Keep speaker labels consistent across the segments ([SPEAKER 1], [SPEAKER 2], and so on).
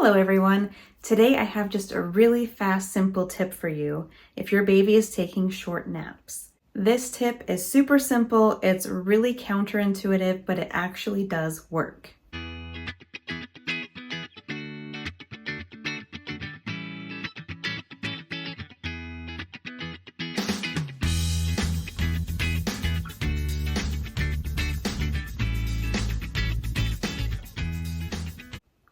[SPEAKER 1] Hello everyone. Today I have just a really fast, simple tip for you if your baby is taking short naps. This tip is super simple, it's really counterintuitive, but it actually does work.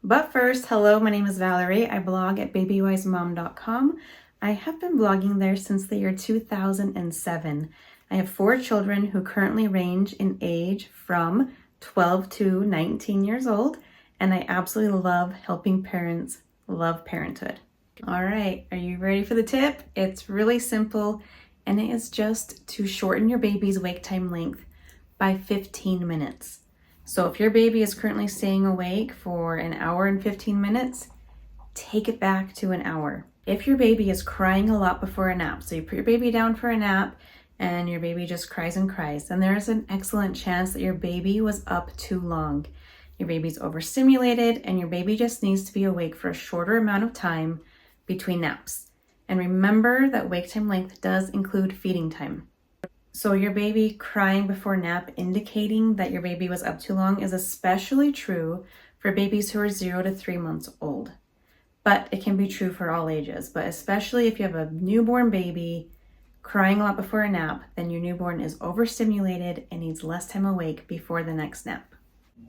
[SPEAKER 1] But first, hello, my name is Valerie. I blog at babywisemom.com. I have been blogging there since the year 2007. I have 4 children who currently range in age from 12 to 19 years old, and I absolutely love helping parents love parenthood. All right, are you ready for the tip? It's really simple, and it is just to shorten your baby's wake time length by 15 minutes. So if your baby is currently staying awake for an hour and 15 minutes, take it back to an hour. If your baby is crying a lot before a nap, so you put your baby down for a nap and your baby just cries and cries, then there's an excellent chance that your baby was up too long. Your baby's overstimulated and your baby just needs to be awake for a shorter amount of time between naps. And remember that wake time length does include feeding time. So your baby crying before nap indicating that your baby was up too long is especially true for babies who are 0 to 3 months old. But it can be true for all ages, but especially if you have a newborn baby crying a lot before a nap, then your newborn is overstimulated and needs less time awake before the next nap.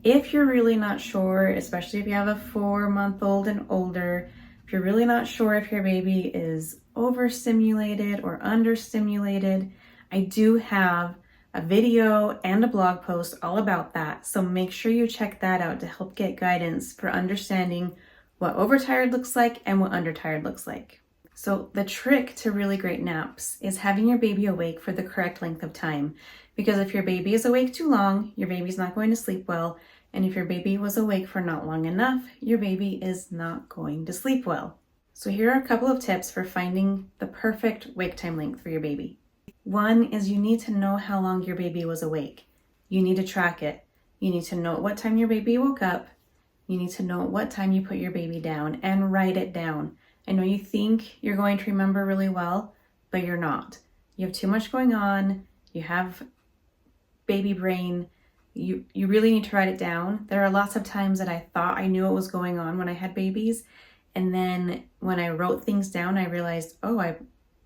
[SPEAKER 1] If you're really not sure, especially if you have a 4-month-old and older, if you're really not sure if your baby is overstimulated or understimulated, I do have a video and a blog post all about that, so make sure you check that out to help get guidance for understanding what overtired looks like and what undertired looks like. So the trick to really great naps is having your baby awake for the correct length of time, because if your baby is awake too long, your baby's not going to sleep well, and if your baby was awake for not long enough, your baby is not going to sleep well. So here are a couple of tips for finding the perfect wake time length for your baby. One is you need to know how long your baby was awake. You need to track it. You need to know what time your baby woke up. You need to know what time you put your baby down and write it down. I know you think you're going to remember really well, but you're not. You have too much going on. You have baby brain. You really need to write it down. There are lots of times that I thought I knew what was going on when I had babies. And then when I wrote things down, I realized,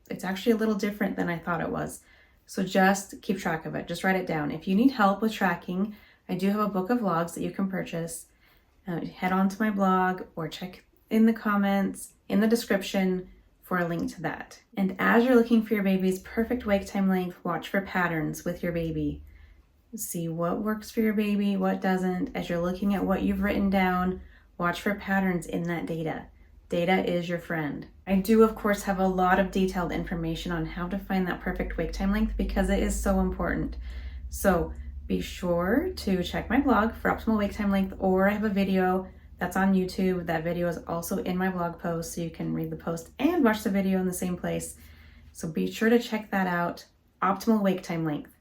[SPEAKER 1] it's actually a little different than I thought it was. So just keep track of it. Just write it down. If you need help with tracking, I do have a book of logs that you can purchase. Head on to my blog or check in the comments in the description for a link to that. And as you're looking for your baby's perfect wake time length, watch for patterns with your baby. See what works for your baby, what doesn't. As you're looking at what you've written down, watch for patterns in that data. Data is your friend. I do, of course, have a lot of detailed information on how to find that perfect wake time length because it is so important. So be sure to check my blog for optimal wake time length, or I have a video that's on YouTube. That video is also in my blog post, so you can read the post and watch the video in the same place. So be sure to check that out. Optimal wake time length.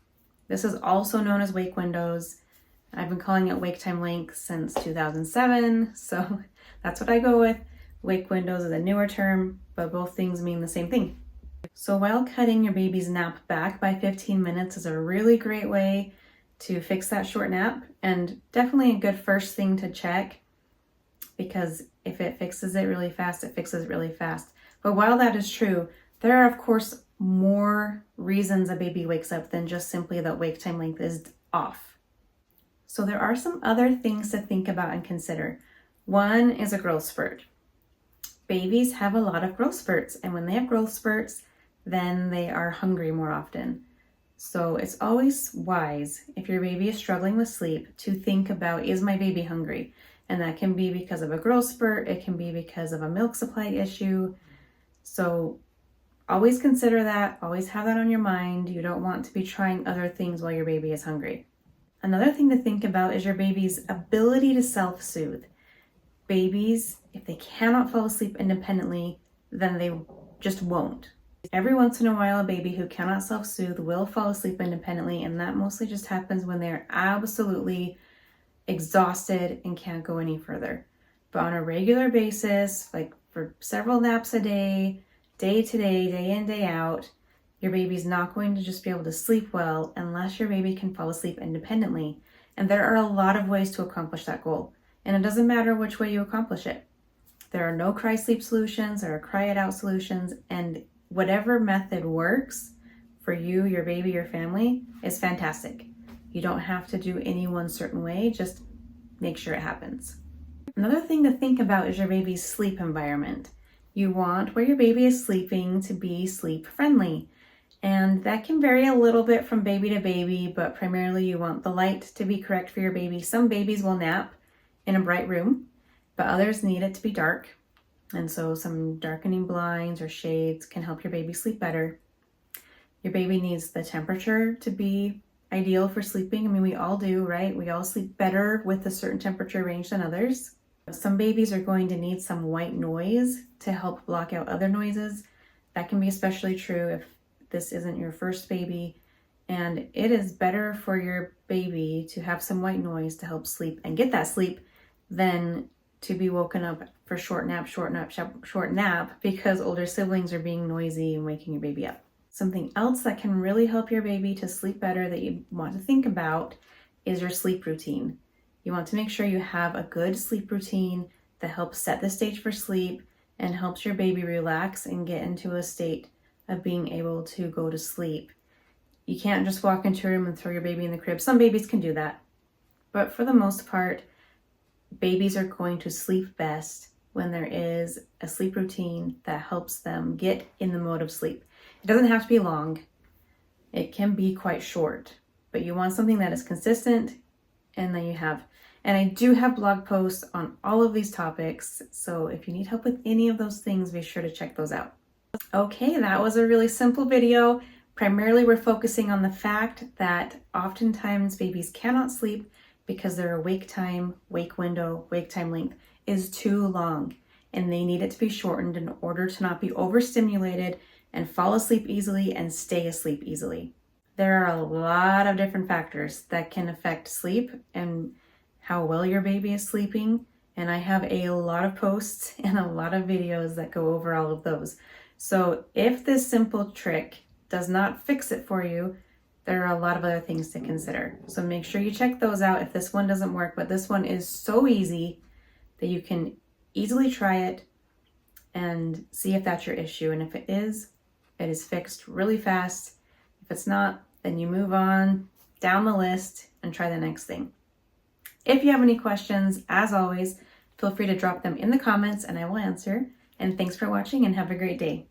[SPEAKER 1] This is also known as wake windows. I've been calling it wake time length since 2007, so that's what I go with. Wake windows is a newer term, but both things mean the same thing. So while cutting your baby's nap back by 15 minutes is a really great way to fix that short nap, and definitely a good first thing to check, because if it fixes it really fast, it fixes it really fast. But while that is true, there are of course more reasons a baby wakes up than just simply that wake time length is off. So there are some other things to think about and consider. One is a growth spurt. Babies have a lot of growth spurts, and when they have growth spurts, then they are hungry more often. So it's always wise, if your baby is struggling with sleep, to think about, is my baby hungry? And that can be because of a growth spurt, it can be because of a milk supply issue. So always consider that, always have that on your mind. You don't want to be trying other things while your baby is hungry. Another thing to think about is your baby's ability to self-soothe. Babies, if they cannot fall asleep independently, then they just won't. Every once in a while, a baby who cannot self-soothe will fall asleep independently, and that mostly just happens when they're absolutely exhausted and can't go any further. But on a regular basis, like for several naps a day, day to day, day in, day out, your baby's not going to just be able to sleep well unless your baby can fall asleep independently. And there are a lot of ways to accomplish that goal. And it doesn't matter which way you accomplish it. There are no cry sleep solutions, there are cry it out solutions, and whatever method works for you, your baby, your family is fantastic. You don't have to do any one certain way, just make sure it happens. Another thing to think about is your baby's sleep environment. You want where your baby is sleeping to be sleep friendly. And that can vary a little bit from baby to baby, but primarily you want the light to be correct for your baby. Some babies will nap in a bright room, but others need it to be dark. And so some darkening blinds or shades can help your baby sleep better. Your baby needs the temperature to be ideal for sleeping. I mean, we all do, right? We all sleep better with a certain temperature range than others. Some babies are going to need some white noise to help block out other noises. That can be especially true if this isn't your first baby. And it is better for your baby to have some white noise to help sleep and get that sleep than to be woken up for short nap because older siblings are being noisy and waking your baby up. Something else that can really help your baby to sleep better that you want to think about is your sleep routine. You want to make sure you have a good sleep routine that helps set the stage for sleep and helps your baby relax and get into a state of being able to go to sleep. You can't just walk into a room and throw your baby in the crib. Some babies can do that, but for the most part, babies are going to sleep best when there is a sleep routine that helps them get in the mode of sleep. It doesn't have to be long. It can be quite short, but you want something that is consistent and that you have. And I do have blog posts on all of these topics, so if you need help with any of those things, be sure to check those out. Okay, that was a really simple video. Primarily, we're focusing on the fact that oftentimes babies cannot sleep because their wake time length is too long, and they need it to be shortened in order to not be overstimulated and fall asleep easily and stay asleep easily. There are a lot of different factors that can affect sleep and how well your baby is sleeping, and I have a lot of posts and a lot of videos that go over all of those. So if this simple trick does not fix it for you, there are a lot of other things to consider. So make sure you check those out if this one doesn't work, but this one is so easy that you can easily try it and see if that's your issue. And if it is fixed really fast. If it's not, then you move on down the list and try the next thing. If you have any questions, as always, feel free to drop them in the comments and I will answer. And thanks for watching and have a great day.